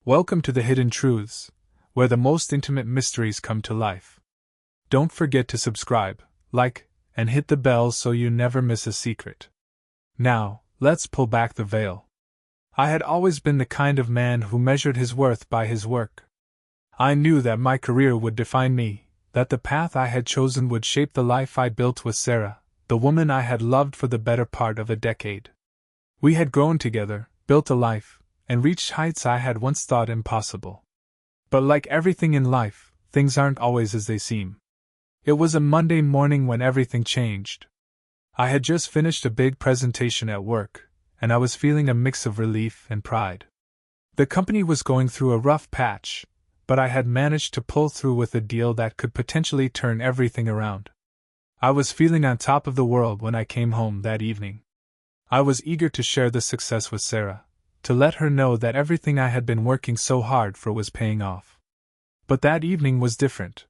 Welcome to the Hidden Truths, where the most intimate mysteries come to life. Don't forget to subscribe, like, and hit the bell so you never miss a secret. Now, let's pull back the veil. I had always been the kind of man who measured his worth by his work. I knew that my career would define me, that the path I had chosen would shape the life I built with Sarah, the woman I had loved for the better part of a decade. We had grown together, built a life, and reached heights I had once thought impossible. But like everything in life, things aren't always as they seem. It was a Monday morning when everything changed. I had just finished a big presentation at work, and I was feeling a mix of relief and pride. The company was going through a rough patch, but I had managed to pull through with a deal that could potentially turn everything around. I was feeling on top of the world when I came home that evening. I was eager to share the success with Sarah, to let her know that everything I had been working so hard for was paying off. But that evening was different.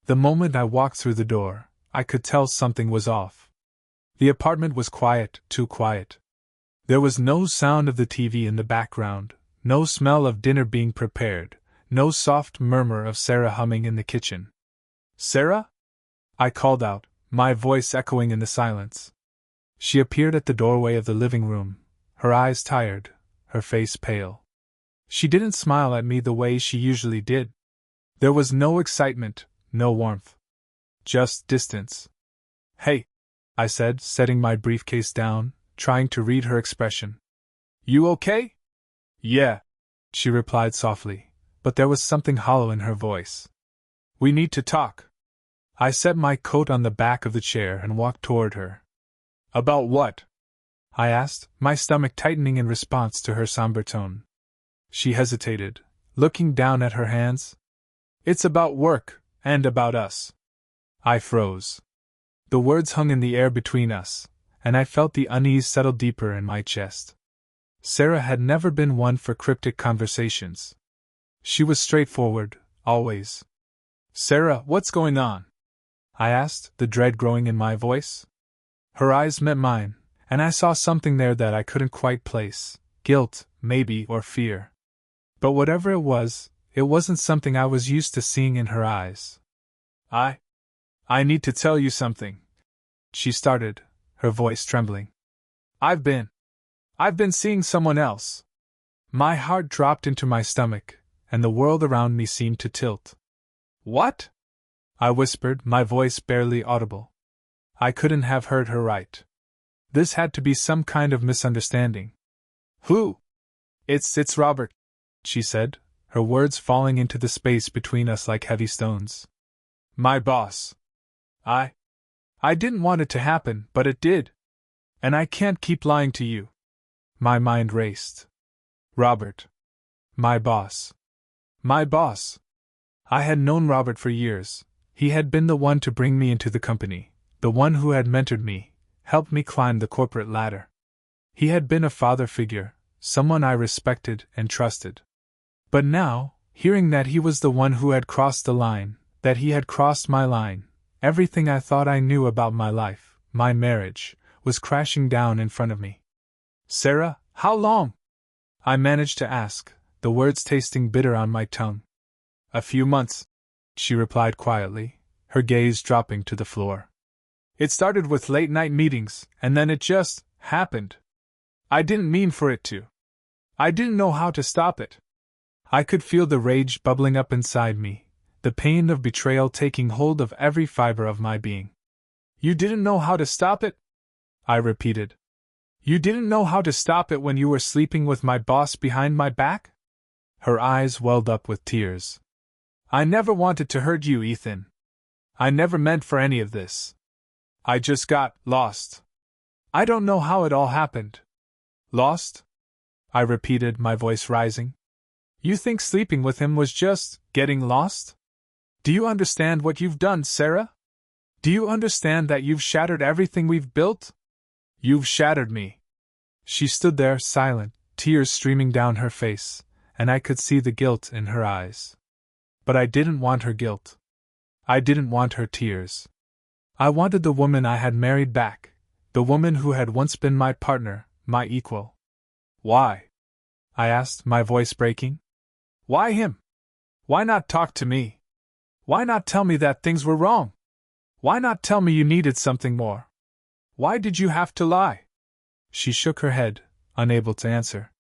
The moment I walked through the door, I could tell something was off. The apartment was quiet, too quiet. There was no sound of the TV in the background, no smell of dinner being prepared, no soft murmur of Sarah humming in the kitchen. "Sarah?" I called out, my voice echoing in the silence. She appeared at the doorway of the living room, her eyes tired, her face pale. She didn't smile at me the way she usually did. There was no excitement, no warmth. Just distance. "Hey," I said, setting my briefcase down, trying to read her expression. "You okay?" "Yeah," she replied softly, but there was something hollow in her voice. "We need to talk." I set my coat on the back of the chair and walked toward her. "About what?" I asked, my stomach tightening in response to her somber tone. She hesitated, looking down at her hands. "It's about work, and about us." I froze. The words hung in the air between us, and I felt the unease settle deeper in my chest. Sarah had never been one for cryptic conversations. She was straightforward, always. "Sarah, what's going on?" I asked, the dread growing in my voice. Her eyes met mine, and I saw something there that I couldn't quite place. Guilt, maybe, or fear. But whatever it wasn't something I was used to seeing in her eyes. I need to tell you something," she started, her voice trembling. I've been seeing someone else." My heart dropped into my stomach, and the world around me seemed to tilt. "What?" I whispered, my voice barely audible. I couldn't have heard her right. This had to be some kind of misunderstanding. "Who?" It's Robert," she said, her words falling into the space between us like heavy stones. "My boss. I didn't want it to happen, but it did. And I can't keep lying to you." My mind raced. Robert. My boss. My boss. I had known Robert for years. He had been the one to bring me into the company, the one who had mentored me, helped me climb the corporate ladder. He had been a father figure, someone I respected and trusted. But now, hearing that he was the one who had crossed the line, that he had crossed my line, everything I thought I knew about my life, my marriage, was crashing down in front of me. "Sarah, how long?" I managed to ask, the words tasting bitter on my tongue. "A few months," she replied quietly, her gaze dropping to the floor. "It started with late-night meetings, and then it just happened. I didn't mean for it to. I didn't know how to stop it." I could feel the rage bubbling up inside me, the pain of betrayal taking hold of every fiber of my being. "You didn't know how to stop it?" I repeated. "You didn't know how to stop it when you were sleeping with my boss behind my back?" Her eyes welled up with tears. "I never wanted to hurt you, Ethan. I never meant for any of this. I just got lost. I don't know how it all happened." "Lost?" I repeated, my voice rising. "You think sleeping with him was just getting lost? Do you understand what you've done, Sarah? Do you understand that you've shattered everything we've built? You've shattered me." She stood there, silent, tears streaming down her face, and I could see the guilt in her eyes. But I didn't want her guilt. I didn't want her tears. I wanted the woman I had married back, the woman who had once been my partner, my equal. "Why?" I asked, my voice breaking. Why him? Why not talk to me? Why not tell me that things were wrong? Why not tell me you needed something more? Why did you have to lie? She shook her head, unable to answer.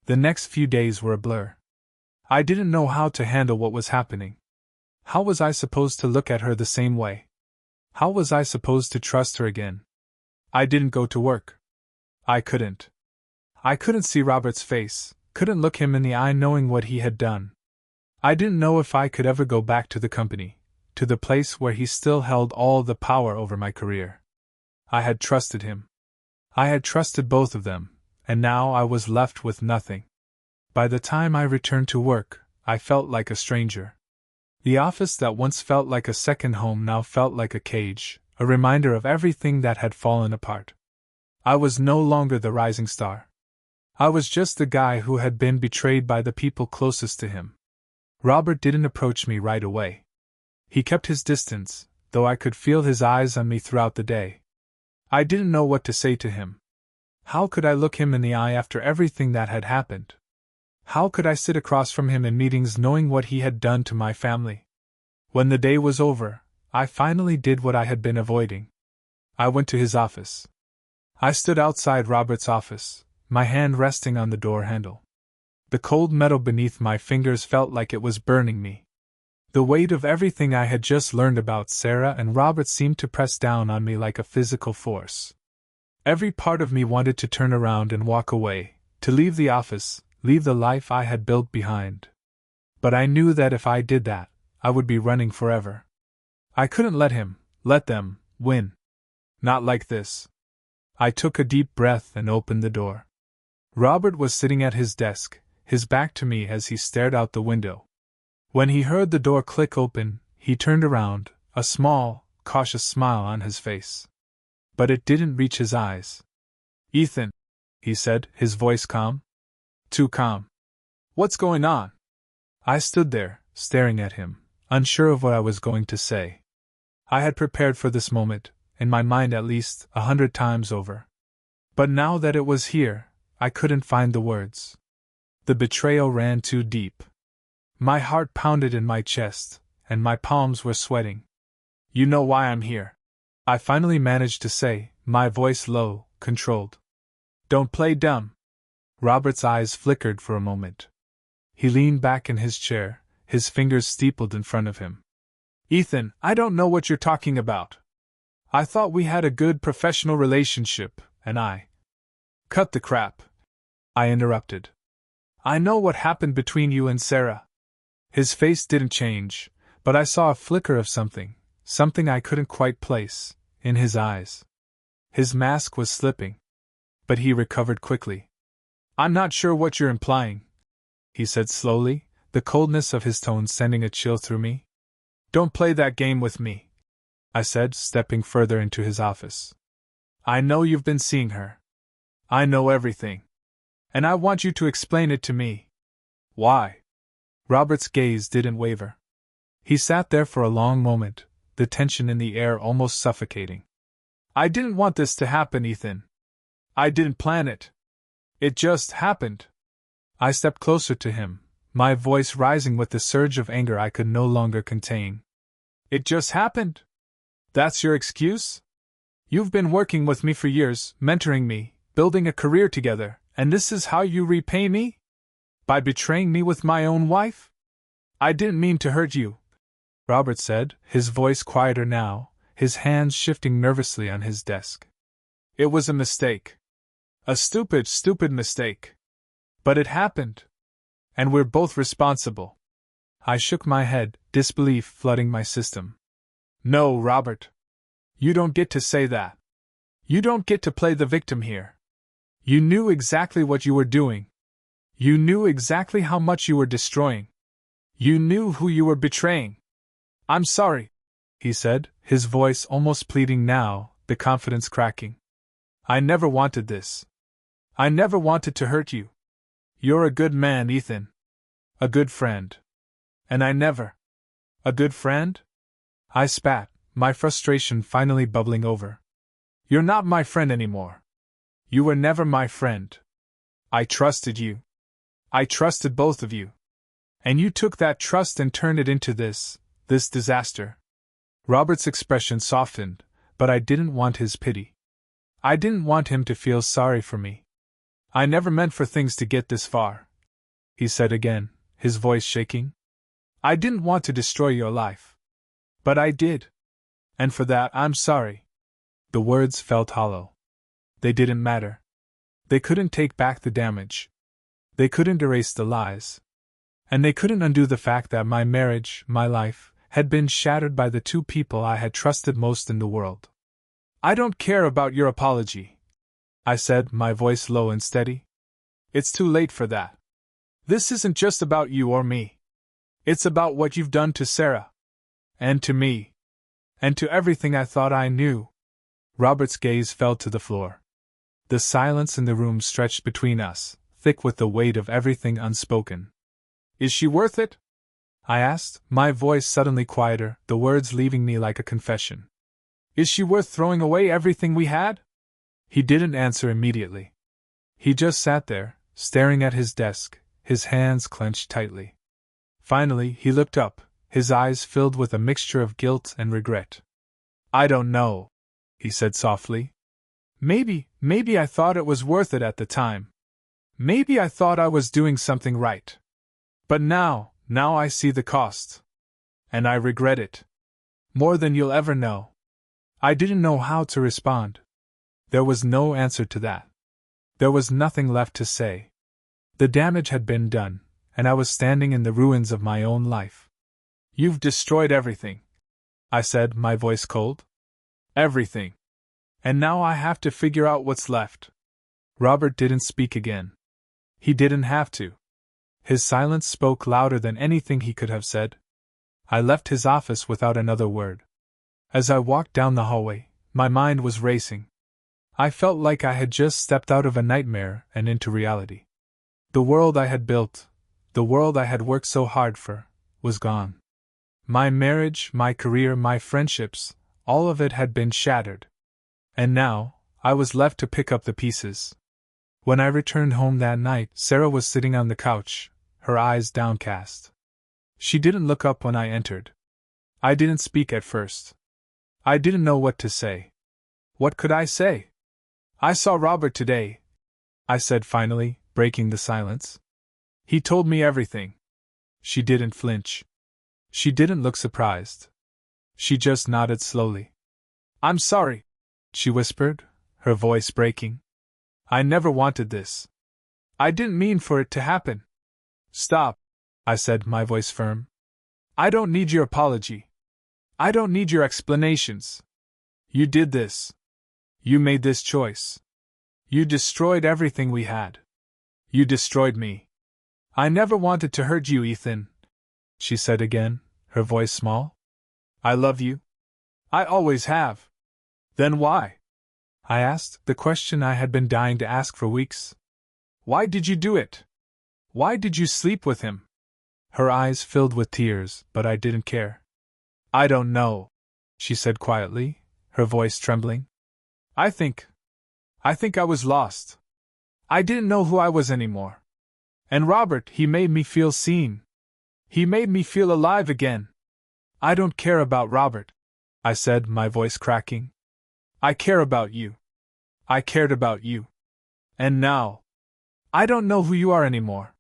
The next few days were a blur. I didn't know how to handle what was happening. How was I supposed to look at her the same way? How was I supposed to trust her again? I didn't go to work. I couldn't. I couldn't see Robert's face, couldn't look him in the eye knowing what he had done. I didn't know if I could ever go back to the company, to the place where he still held all the power over my career. I had trusted him. I had trusted both of them, and now I was left with nothing. By the time I returned to work, I felt like a stranger. The office that once felt like a second home now felt like a cage, a reminder of everything that had fallen apart. I was no longer the rising star. I was just the guy who had been betrayed by the people closest to him. Robert didn't approach me right away. He kept his distance, though I could feel his eyes on me throughout the day. I didn't know what to say to him. How could I look him in the eye after everything that had happened? How could I sit across from him in meetings knowing what he had done to my family? When the day was over, I finally did what I had been avoiding. I went to his office. I stood outside Robert's office, my hand resting on the door handle. The cold metal beneath my fingers felt like it was burning me. The weight of everything I had just learned about Sarah and Robert seemed to press down on me like a physical force. Every part of me wanted to turn around and walk away, to leave the office, leave the life I had built behind. But I knew that if I did that, I would be running forever. I couldn't let them, win. Not like this. I took a deep breath and opened the door. Robert was sitting at his desk, his back to me as he stared out the window. When he heard the door click open, he turned around, a small, cautious smile on his face. But it didn't reach his eyes. "Ethan," he said, his voice calm. Too calm. "What's going on?" I stood there, staring at him, unsure of what I was going to say. I had prepared for this moment, in my mind at least 100 times over. But now that it was here, I couldn't find the words. The betrayal ran too deep. My heart pounded in my chest, and my palms were sweating. "You know why I'm here," I finally managed to say, my voice low, controlled. "Don't play dumb." Robert's eyes flickered for a moment. He leaned back in his chair, his fingers steepled in front of him. "Ethan, I don't know what you're talking about. I thought we had a good professional relationship, and I—" "Cut the crap," I interrupted. "I know what happened between you and Sarah." His face didn't change, but I saw a flicker of something I couldn't quite place, in his eyes. His mask was slipping. But he recovered quickly. "I'm not sure what you're implying," he said slowly, the coldness of his tone sending a chill through me. "Don't play that game with me," I said, stepping further into his office. "I know you've been seeing her. I know everything. And I want you to explain it to me." "Why?" Robert's gaze didn't waver. He sat there for a long moment, the tension in the air almost suffocating. "I didn't want this to happen, Ethan. I didn't plan it. It just happened." I stepped closer to him, my voice rising with the surge of anger I could no longer contain. "It just happened? That's your excuse? You've been working with me for years, mentoring me, building a career together, and this is how you repay me? By betraying me with my own wife? I didn't mean to hurt you," Robert said, his voice quieter now, his hands shifting nervously on his desk. "It was a mistake. A stupid mistake. But it happened. And we're both responsible." I shook my head, disbelief flooding my system. "No, Robert. You don't get to say that. You don't get to play the victim here. You knew exactly what you were doing. You knew exactly how much you were destroying. You knew who you were betraying." "I'm sorry," he said, his voice almost pleading now, the confidence cracking. "I never wanted this. I never wanted to hurt you. You're a good man, Ethan. A good friend. And I never—" "A good friend?" I spat, my frustration finally bubbling over. "You're not my friend anymore. You were never my friend. I trusted you. I trusted both of you. And you took that trust and turned it into this disaster. Robert's expression softened, but I didn't want his pity. I didn't want him to feel sorry for me. I never meant for things to get this far, he said again, his voice shaking. I didn't want to destroy your life. But I did. And for that, I'm sorry. The words felt hollow. They didn't matter. They couldn't take back the damage. They couldn't erase the lies. And they couldn't undo the fact that my marriage, my life, had been shattered by the two people I had trusted most in the world. I don't care about your apology, I said, my voice low and steady. It's too late for that. This isn't just about you or me. It's about what you've done to Sarah. And to me. And to everything I thought I knew. Robert's gaze fell to the floor. The silence in the room stretched between us, thick with the weight of everything unspoken. Is she worth it? I asked, my voice suddenly quieter, the words leaving me like a confession. Is she worth throwing away everything we had? He didn't answer immediately. He just sat there, staring at his desk, his hands clenched tightly. Finally, he looked up, his eyes filled with a mixture of guilt and regret. I don't know, he said softly. Maybe I thought it was worth it at the time. Maybe I thought I was doing something right. But now I see the cost. And I regret it. More than you'll ever know. I didn't know how to respond. There was no answer to that. There was nothing left to say. The damage had been done, and I was standing in the ruins of my own life. You've destroyed everything, I said, my voice cold. Everything. And now I have to figure out what's left. Robert didn't speak again. He didn't have to. His silence spoke louder than anything he could have said. I left his office without another word. As I walked down the hallway, my mind was racing. I felt like I had just stepped out of a nightmare and into reality. The world I had built, the world I had worked so hard for, was gone. My marriage, my career, my friendships, all of it had been shattered. And now, I was left to pick up the pieces. When I returned home that night, Sarah was sitting on the couch, her eyes downcast. She didn't look up when I entered. I didn't speak at first. I didn't know what to say. What could I say? I saw Robert today, I said finally, breaking the silence. He told me everything. She didn't flinch. She didn't look surprised. She just nodded slowly. I'm sorry, she whispered, her voice breaking. I never wanted this. I didn't mean for it to happen. Stop, I said, my voice firm. I don't need your apology. I don't need your explanations. You did this. You made this choice. You destroyed everything we had. You destroyed me. I never wanted to hurt you, Ethan, she said again, her voice small. I love you. I always have. Then why? I asked, the question I had been dying to ask for weeks. Why did you do it? Why did you sleep with him? Her eyes filled with tears, but I didn't care. I don't know, she said quietly, her voice trembling. I think I was lost. I didn't know who I was anymore. And Robert, he made me feel seen. He made me feel alive again. I don't care about Robert, I said, my voice cracking. I care about you. I cared about you. And now, I don't know who you are anymore.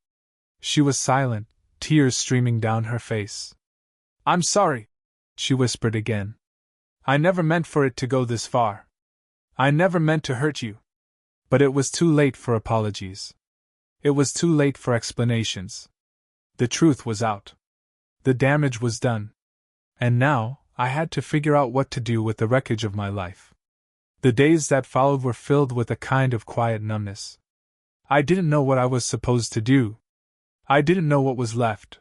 She was silent, tears streaming down her face. I'm sorry, she whispered again. I never meant for it to go this far. I never meant to hurt you. But it was too late for apologies. It was too late for explanations. The truth was out. The damage was done. And now, I had to figure out what to do with the wreckage of my life. The days that followed were filled with a kind of quiet numbness. I didn't know what I was supposed to do. I didn't know what was left.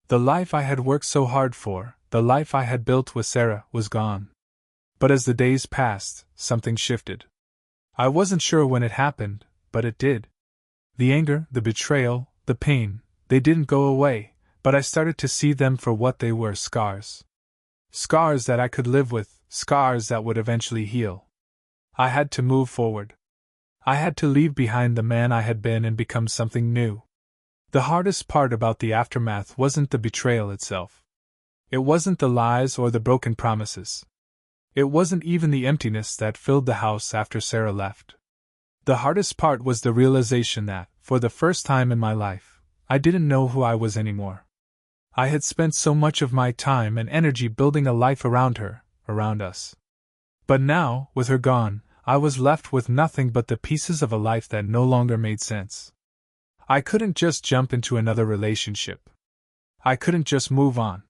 The life I had worked so hard for, the life I had built with Sarah, was gone. But as the days passed, something shifted. I wasn't sure when it happened, but it did. The anger, the betrayal, the pain, they didn't go away, but I started to see them for what they were: scars. Scars that I could live with, scars that would eventually heal. I had to move forward. I had to leave behind the man I had been and become something new. The hardest part about the aftermath wasn't the betrayal itself. It wasn't the lies or the broken promises. It wasn't even the emptiness that filled the house after Sarah left. The hardest part was the realization that, for the first time in my life, I didn't know who I was anymore. I had spent so much of my time and energy building a life around her, around us. But now, with her gone, I was left with nothing but the pieces of a life that no longer made sense. I couldn't just jump into another relationship. I couldn't just move on.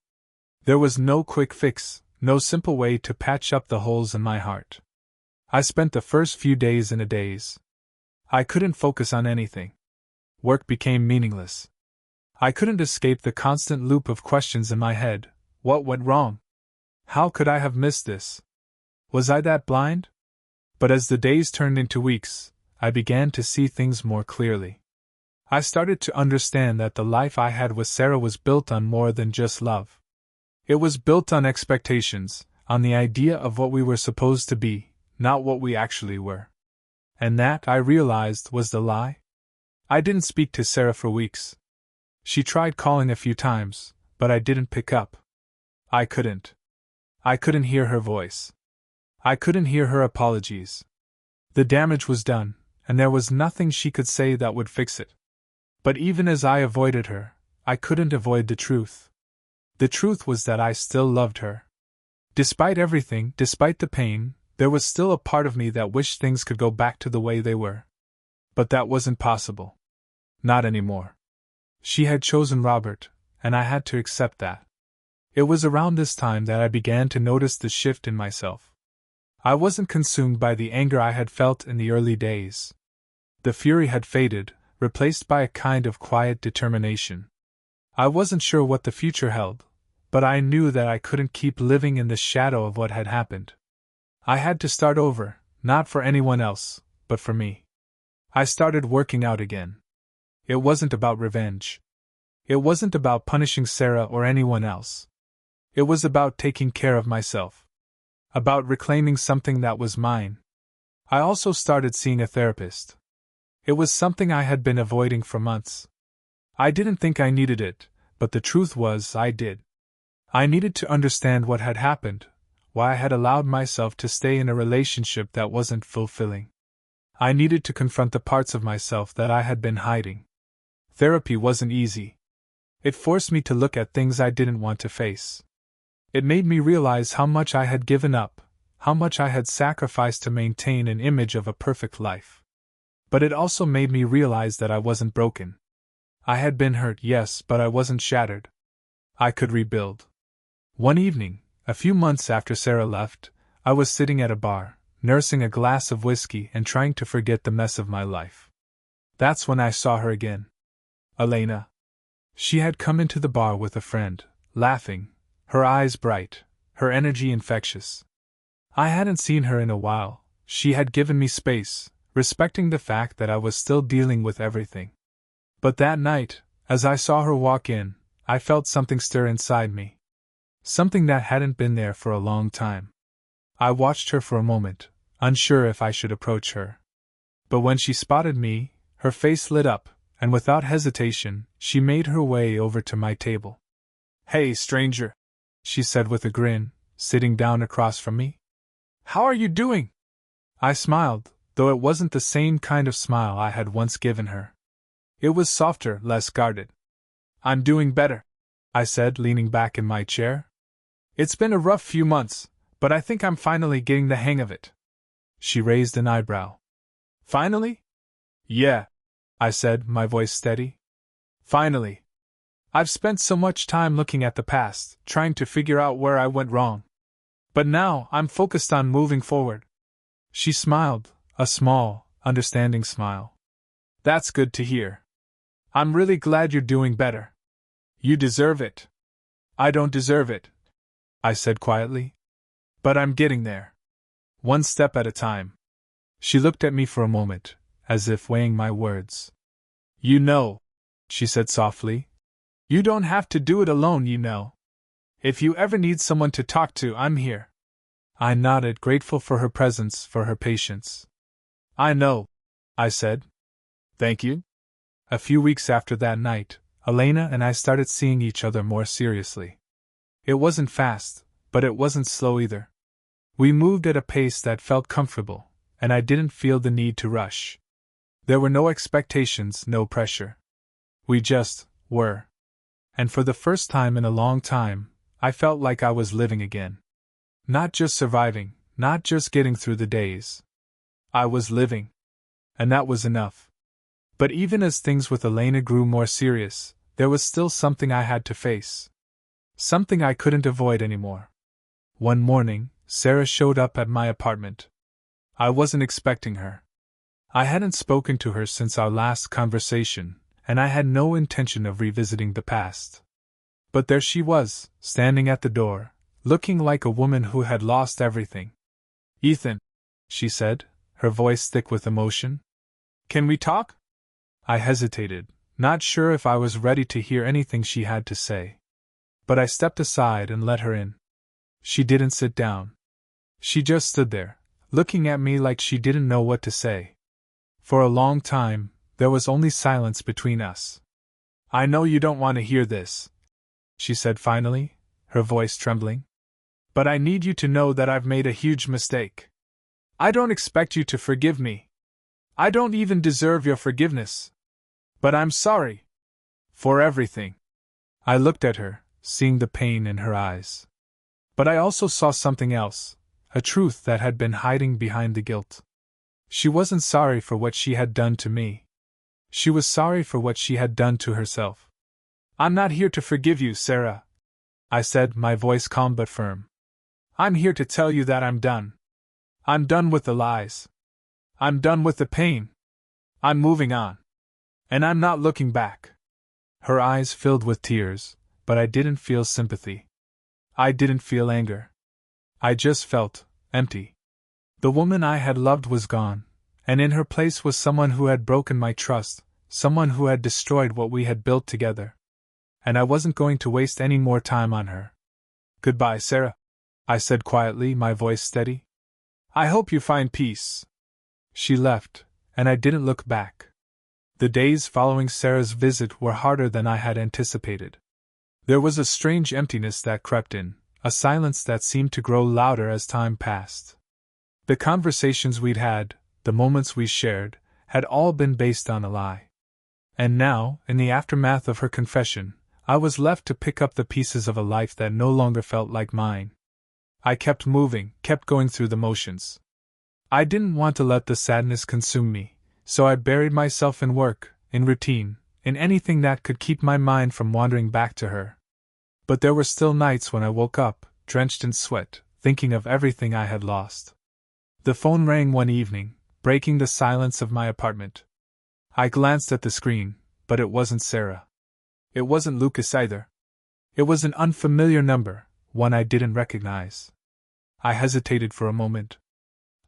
There was no quick fix, no simple way to patch up the holes in my heart. I spent the first few days in a daze. I couldn't focus on anything. Work became meaningless. I couldn't escape the constant loop of questions in my head. What went wrong? How could I have missed this? Was I that blind? But as the days turned into weeks, I began to see things more clearly. I started to understand that the life I had with Sarah was built on more than just love. It was built on expectations, on the idea of what we were supposed to be, not what we actually were. And that, I realized, was the lie. I didn't speak to Sarah for weeks. She tried calling a few times, but I didn't pick up. I couldn't. I couldn't hear her voice. I couldn't hear her apologies. The damage was done, and there was nothing she could say that would fix it. But even as I avoided her, I couldn't avoid the truth. The truth was that I still loved her. Despite everything, despite the pain, there was still a part of me that wished things could go back to the way they were. But that wasn't possible. Not anymore. She had chosen Robert, and I had to accept that. It was around this time that I began to notice the shift in myself. I wasn't consumed by the anger I had felt in the early days. The fury had faded, replaced by a kind of quiet determination. I wasn't sure what the future held, but I knew that I couldn't keep living in the shadow of what had happened. I had to start over, not for anyone else, but for me. I started working out again. It wasn't about revenge. It wasn't about punishing Sarah or anyone else. It was about taking care of myself. About reclaiming something that was mine. I also started seeing a therapist. It was something I had been avoiding for months. I didn't think I needed it, but the truth was I did. I needed to understand what had happened, why I had allowed myself to stay in a relationship that wasn't fulfilling. I needed to confront the parts of myself that I had been hiding. Therapy wasn't easy. It forced me to look at things I didn't want to face. It made me realize how much I had given up, how much I had sacrificed to maintain an image of a perfect life. But it also made me realize that I wasn't broken. I had been hurt, yes, but I wasn't shattered. I could rebuild. One evening, a few months after Sarah left, I was sitting at a bar, nursing a glass of whiskey and trying to forget the mess of my life. That's when I saw her again. Elena. She had come into the bar with a friend, laughing, her eyes bright, her energy infectious. I hadn't seen her in a while. She had given me space, respecting the fact that I was still dealing with everything. But that night, as I saw her walk in, I felt something stir inside me. Something that hadn't been there for a long time. I watched her for a moment, unsure if I should approach her. But when she spotted me, her face lit up, and without hesitation, she made her way over to my table. "Hey, stranger," she said with a grin, sitting down across from me. "How are you doing?" I smiled, though it wasn't the same kind of smile I had once given her. It was softer, less guarded. "I'm doing better," I said, leaning back in my chair. "It's been a rough few months, but I think I'm finally getting the hang of it." She raised an eyebrow. "Finally?" "Yeah," I said, my voice steady. "Finally. I've spent so much time looking at the past, trying to figure out where I went wrong. But now, I'm focused on moving forward." She smiled, a small, understanding smile. "That's good to hear. I'm really glad you're doing better. You deserve it." "I don't deserve it," I said quietly. "But I'm getting there. One step at a time." She looked at me for a moment, as if weighing my words. "You know," she said softly, "you don't have to do it alone, you know. If you ever need someone to talk to, I'm here." I nodded, grateful for her presence, for her patience. "I know," I said. "Thank you." A few weeks after that night, Elena and I started seeing each other more seriously. It wasn't fast, but it wasn't slow either. We moved at a pace that felt comfortable, and I didn't feel the need to rush. There were no expectations, no pressure. We just were. And for the first time in a long time, I felt like I was living again. Not just surviving, not just getting through the days. I was living. And that was enough. But even as things with Elena grew more serious, there was still something I had to face. Something I couldn't avoid anymore. One morning, Sarah showed up at my apartment. I wasn't expecting her. I hadn't spoken to her since our last conversation, and I had no intention of revisiting the past. But there she was, standing at the door, looking like a woman who had lost everything. "Ethan," she said, her voice thick with emotion. "Can we talk?" I hesitated, not sure if I was ready to hear anything she had to say. But I stepped aside and let her in. She didn't sit down. She just stood there, looking at me like she didn't know what to say. For a long time, there was only silence between us. "I know you don't want to hear this," she said finally, her voice trembling. "But I need you to know that I've made a huge mistake. I don't expect you to forgive me. I don't even deserve your forgiveness. But I'm sorry. For everything." I looked at her, seeing the pain in her eyes. But I also saw something else, a truth that had been hiding behind the guilt. She wasn't sorry for what she had done to me. She was sorry for what she had done to herself. "I'm not here to forgive you, Sarah," I said, my voice calm but firm. "I'm here to tell you that I'm done. I'm done with the lies. I'm done with the pain. I'm moving on. And I'm not looking back." Her eyes filled with tears, but I didn't feel sympathy. I didn't feel anger. I just felt empty. The woman I had loved was gone, and in her place was someone who had broken my trust, someone who had destroyed what we had built together. And I wasn't going to waste any more time on her. "Goodbye, Sarah," I said quietly, my voice steady. "I hope you find peace." She left, and I didn't look back. The days following Sarah's visit were harder than I had anticipated. There was a strange emptiness that crept in, a silence that seemed to grow louder as time passed. The conversations we'd had, the moments we shared, had all been based on a lie. And now, in the aftermath of her confession, I was left to pick up the pieces of a life that no longer felt like mine. I kept moving, kept going through the motions. I didn't want to let the sadness consume me, so I buried myself in work, in routine, in anything that could keep my mind from wandering back to her. But there were still nights when I woke up, drenched in sweat, thinking of everything I had lost. The phone rang one evening, breaking the silence of my apartment. I glanced at the screen, but it wasn't Sarah. It wasn't Lucas either. It was an unfamiliar number, one I didn't recognize. I hesitated for a moment.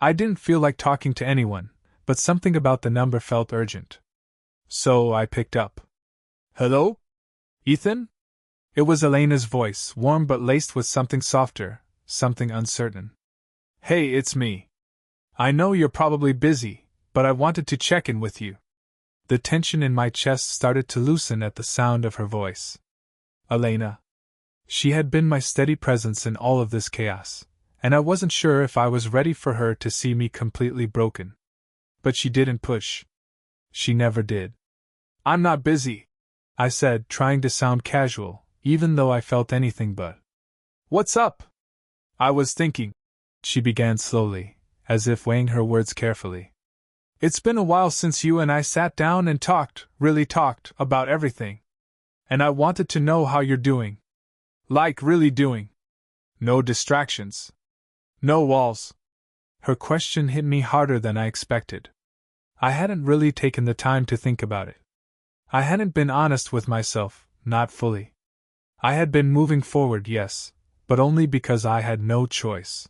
I didn't feel like talking to anyone, but something about the number felt urgent. So I picked up. "Hello? Ethan?" It was Elena's voice, warm but laced with something softer, something uncertain. "Hey, it's me. I know you're probably busy, but I wanted to check in with you." The tension in my chest started to loosen at the sound of her voice. Elena. She had been my steady presence in all of this chaos, and I wasn't sure if I was ready for her to see me completely broken. But she didn't push. She never did. "I'm not busy," I said, trying to sound casual, even though I felt anything but. "What's up?" "I was thinking," she began slowly, as if weighing her words carefully. "It's been a while since you and I sat down and talked, really talked, about everything. And I wanted to know how you're doing. Like really doing. No distractions. No walls." Her question hit me harder than I expected. I hadn't really taken the time to think about it. I hadn't been honest with myself, not fully. I had been moving forward, yes, but only because I had no choice.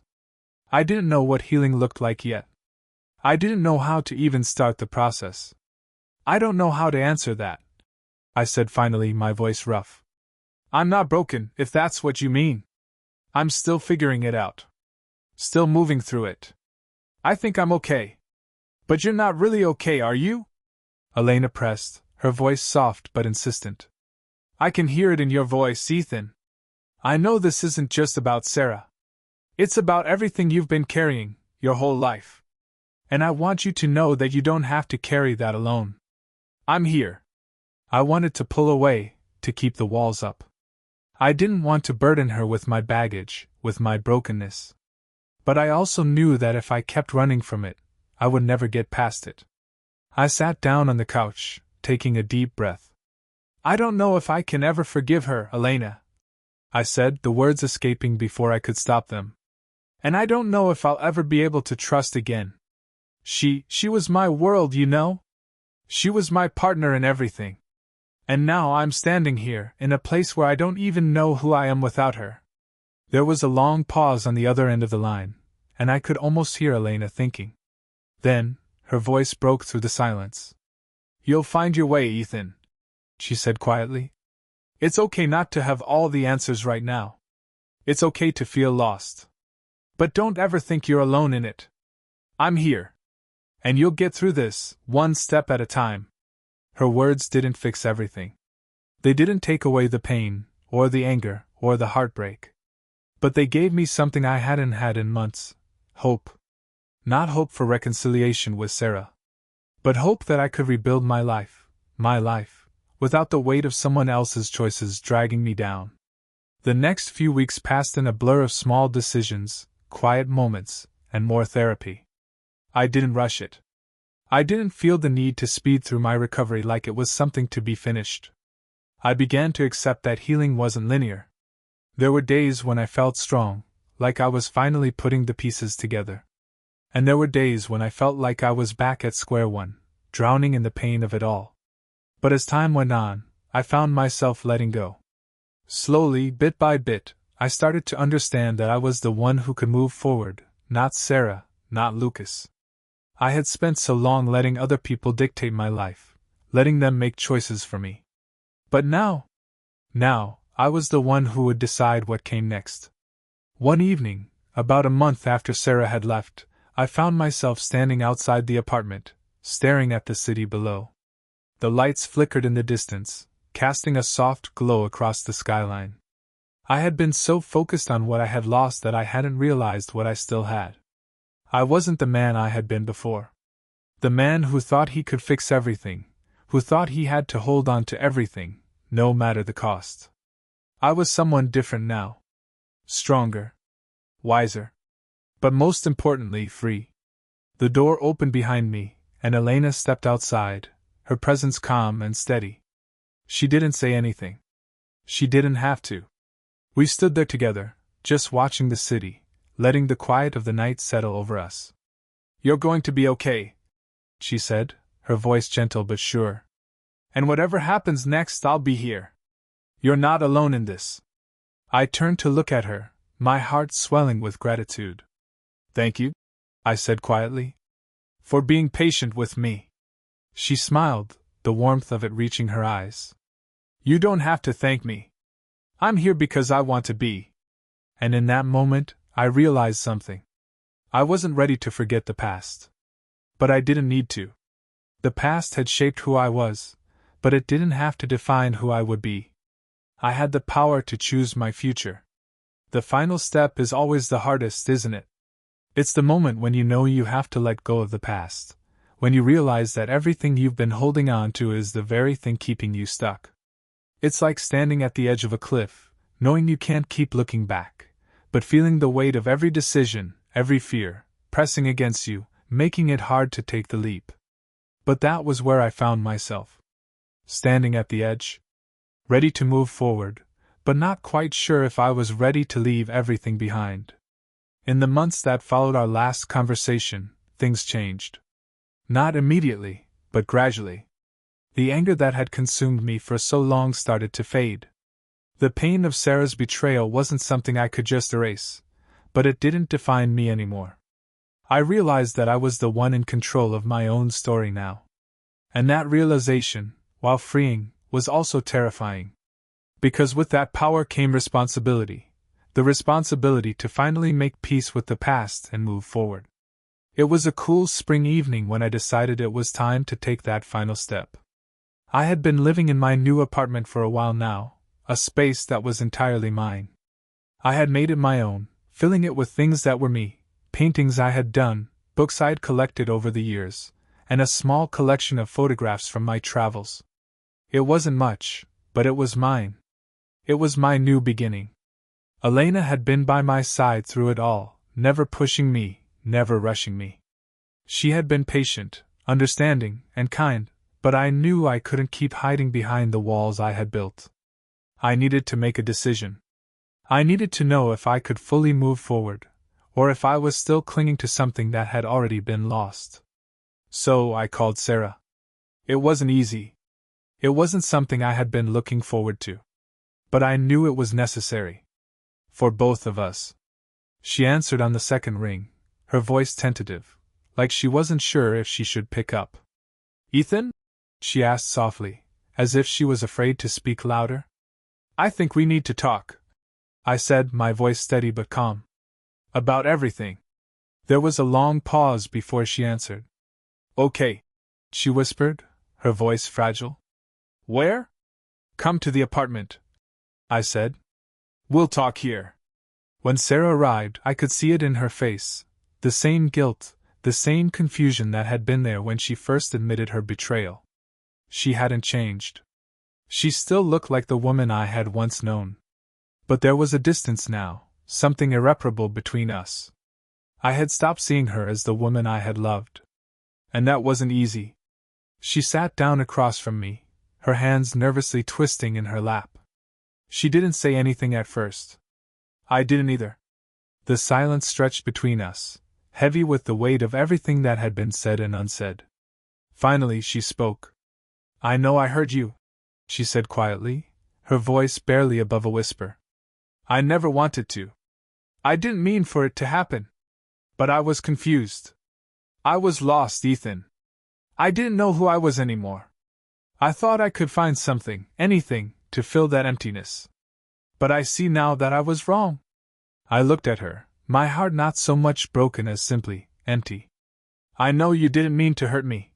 I didn't know what healing looked like yet. I didn't know how to even start the process. "I don't know how to answer that," I said finally, my voice rough. "I'm not broken, if that's what you mean. I'm still figuring it out. Still moving through it. I think I'm okay. But you're not really okay, are you?" Elena pressed, her voice soft but insistent. "I can hear it in your voice, Ethan. I know this isn't just about Sarah. It's about everything you've been carrying, your whole life. And I want you to know that you don't have to carry that alone. I'm here." I wanted to pull away, to keep the walls up. I didn't want to burden her with my baggage, with my brokenness. But I also knew that if I kept running from it, I would never get past it. I sat down on the couch, taking a deep breath. "I don't know if I can ever forgive her, Elena," I said, the words escaping before I could stop them. "And I don't know if I'll ever be able to trust again. She was my world, you know? She was my partner in everything. And now I'm standing here, in a place where I don't even know who I am without her." There was a long pause on the other end of the line, and I could almost hear Elena thinking. Then, her voice broke through the silence. "You'll find your way, Ethan," she said quietly. "It's okay not to have all the answers right now. It's okay to feel lost. But don't ever think you're alone in it. I'm here. And you'll get through this, one step at a time." Her words didn't fix everything. They didn't take away the pain, or the anger, or the heartbreak. But they gave me something I hadn't had in months: hope. Not hope for reconciliation with Sarah, but hope that I could rebuild my life, without the weight of someone else's choices dragging me down. The next few weeks passed in a blur of small decisions, quiet moments, and more therapy. I didn't rush it. I didn't feel the need to speed through my recovery like it was something to be finished. I began to accept that healing wasn't linear. There were days when I felt strong, like I was finally putting the pieces together. And there were days when I felt like I was back at square one, drowning in the pain of it all. But as time went on, I found myself letting go. Slowly, bit by bit, I started to understand that I was the one who could move forward, not Sarah, not Lucas. I had spent so long letting other people dictate my life, letting them make choices for me. But now, I was the one who would decide what came next. One evening, about a month after Sarah had left, I found myself standing outside the apartment, staring at the city below. The lights flickered in the distance, casting a soft glow across the skyline. I had been so focused on what I had lost that I hadn't realized what I still had. I wasn't the man I had been before. The man who thought he could fix everything, who thought he had to hold on to everything, no matter the cost. I was someone different now. Stronger. Wiser. But most importantly, free. The door opened behind me, and Elena stepped outside, her presence calm and steady. She didn't say anything. She didn't have to. We stood there together, just watching the city, letting the quiet of the night settle over us. "You're going to be okay," she said, her voice gentle but sure. "And whatever happens next, I'll be here. You're not alone in this." I turned to look at her, my heart swelling with gratitude. "Thank you," I said quietly, "for being patient with me." She smiled, the warmth of it reaching her eyes. "You don't have to thank me. I'm here because I want to be." And in that moment, I realized something. I wasn't ready to forget the past. But I didn't need to. The past had shaped who I was, but it didn't have to define who I would be. I had the power to choose my future. The final step is always the hardest, isn't it? It's the moment when you know you have to let go of the past, when you realize that everything you've been holding on to is the very thing keeping you stuck. It's like standing at the edge of a cliff, knowing you can't keep looking back, but feeling the weight of every decision, every fear, pressing against you, making it hard to take the leap. But that was where I found myself. Standing at the edge, ready to move forward, but not quite sure if I was ready to leave everything behind. In the months that followed our last conversation, things changed. Not immediately, but gradually. The anger that had consumed me for so long started to fade. The pain of Sarah's betrayal wasn't something I could just erase, but it didn't define me anymore. I realized that I was the one in control of my own story now. And that realization, while freeing, was also terrifying. Because with that power came responsibility. The responsibility to finally make peace with the past and move forward. It was a cool spring evening when I decided it was time to take that final step. I had been living in my new apartment for a while now, a space that was entirely mine. I had made it my own, filling it with things that were me, paintings I had done, books I'd collected over the years, and a small collection of photographs from my travels. It wasn't much, but it was mine. It was my new beginning. Elena had been by my side through it all, never pushing me, never rushing me. She had been patient, understanding, and kind, but I knew I couldn't keep hiding behind the walls I had built. I needed to make a decision. I needed to know if I could fully move forward, or if I was still clinging to something that had already been lost. So I called Sarah. It wasn't easy. It wasn't something I had been looking forward to. But I knew it was necessary. For both of us. She answered on the second ring, her voice tentative, like she wasn't sure if she should pick up. "Ethan?" she asked softly, as if she was afraid to speak louder. "I think we need to talk," I said, my voice steady but calm. "About everything." There was a long pause before she answered. "Okay," she whispered, her voice fragile. "Where?" "Come to the apartment," I said. "We'll talk here." When Sarah arrived, I could see it in her face, the same guilt, the same confusion that had been there when she first admitted her betrayal. She hadn't changed. She still looked like the woman I had once known. But there was a distance now, something irreparable between us. I had stopped seeing her as the woman I had loved. And that wasn't easy. She sat down across from me, her hands nervously twisting in her lap. She didn't say anything at first. I didn't either. The silence stretched between us, heavy with the weight of everything that had been said and unsaid. Finally she spoke. "I know I hurt you," she said quietly, her voice barely above a whisper. "I never wanted to. I didn't mean for it to happen. But I was confused. I was lost, Ethan. I didn't know who I was anymore. I thought I could find something, anything, to fill that emptiness. But I see now that I was wrong." I looked at her, my heart not so much broken as simply empty. "I know you didn't mean to hurt me,"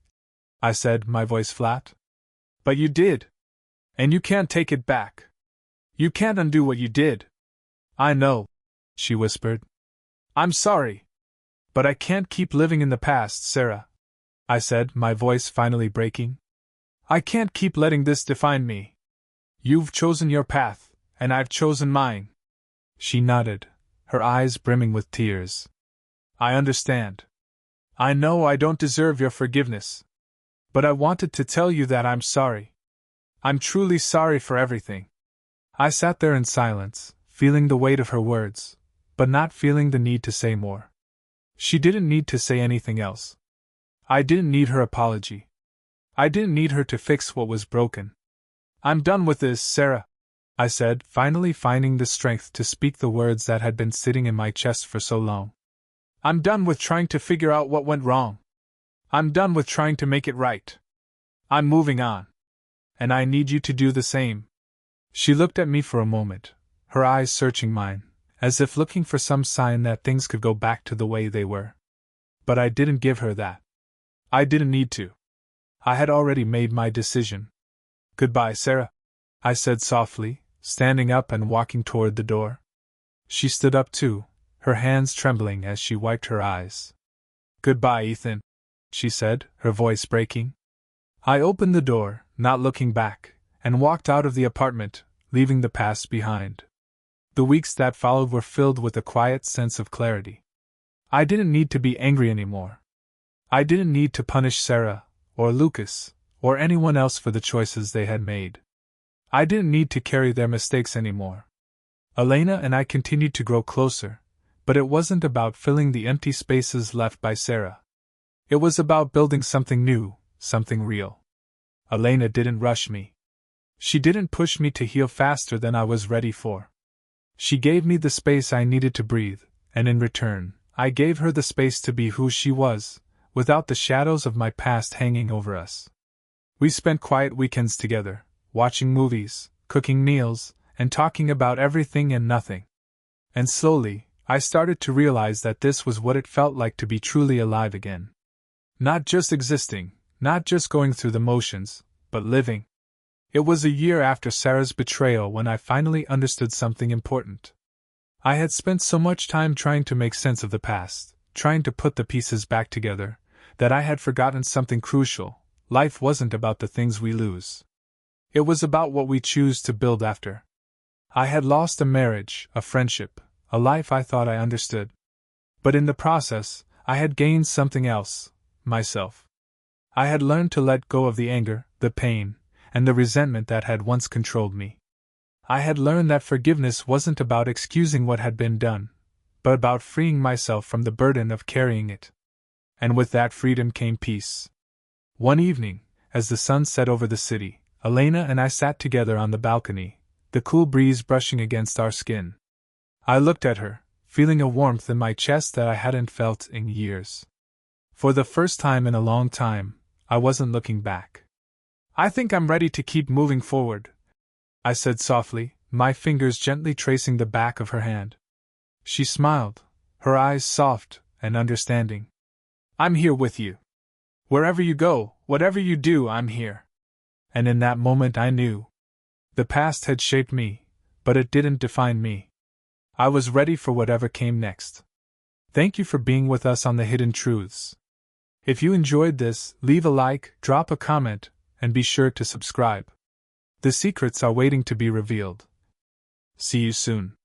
I said, my voice flat. "But you did. And you can't take it back. You can't undo what you did." "I know," she whispered. "I'm sorry. But I can't keep living in the past, Sarah," I said, my voice finally breaking. "I can't keep letting this define me. You've chosen your path, and I've chosen mine." She nodded, her eyes brimming with tears. "I understand. I know I don't deserve your forgiveness. But I wanted to tell you that I'm sorry. I'm truly sorry for everything." I sat there in silence, feeling the weight of her words, but not feeling the need to say more. She didn't need to say anything else. I didn't need her apology. I didn't need her to fix what was broken. "I'm done with this, Sarah," I said, finally finding the strength to speak the words that had been sitting in my chest for so long. "I'm done with trying to figure out what went wrong. I'm done with trying to make it right. I'm moving on. And I need you to do the same." She looked at me for a moment, her eyes searching mine, as if looking for some sign that things could go back to the way they were. But I didn't give her that. I didn't need to. I had already made my decision. "Goodbye, Sarah," I said softly, standing up and walking toward the door. She stood up too, her hands trembling as she wiped her eyes. "Goodbye, Ethan," she said, her voice breaking. I opened the door, not looking back, and walked out of the apartment, leaving the past behind. The weeks that followed were filled with a quiet sense of clarity. I didn't need to be angry anymore. I didn't need to punish Sarah, or Lucas, or anyone else for the choices they had made. I didn't need to carry their mistakes anymore. Elena and I continued to grow closer, but it wasn't about filling the empty spaces left by Sarah. It was about building something new, something real. Elena didn't rush me. She didn't push me to heal faster than I was ready for. She gave me the space I needed to breathe, and in return, I gave her the space to be who she was, without the shadows of my past hanging over us. We spent quiet weekends together, watching movies, cooking meals, and talking about everything and nothing. And slowly, I started to realize that this was what it felt like to be truly alive again. Not just existing, not just going through the motions, but living. It was a year after Sarah's betrayal when I finally understood something important. I had spent so much time trying to make sense of the past, trying to put the pieces back together, that I had forgotten something crucial. Life wasn't about the things we lose. It was about what we choose to build after. I had lost a marriage, a friendship, a life I thought I understood. But in the process, I had gained something else, myself. I had learned to let go of the anger, the pain, and the resentment that had once controlled me. I had learned that forgiveness wasn't about excusing what had been done, but about freeing myself from the burden of carrying it. And with that freedom came peace. One evening, as the sun set over the city, Elena and I sat together on the balcony, the cool breeze brushing against our skin. I looked at her, feeling a warmth in my chest that I hadn't felt in years. For the first time in a long time, I wasn't looking back. "I think I'm ready to keep moving forward," I said softly, my fingers gently tracing the back of her hand. She smiled, her eyes soft and understanding. "I'm here with you. Wherever you go, whatever you do, I'm here." And in that moment I knew. The past had shaped me, but it didn't define me. I was ready for whatever came next. Thank you for being with us on the Hidden Truths. If you enjoyed this, leave a like, drop a comment, and be sure to subscribe. The secrets are waiting to be revealed. See you soon.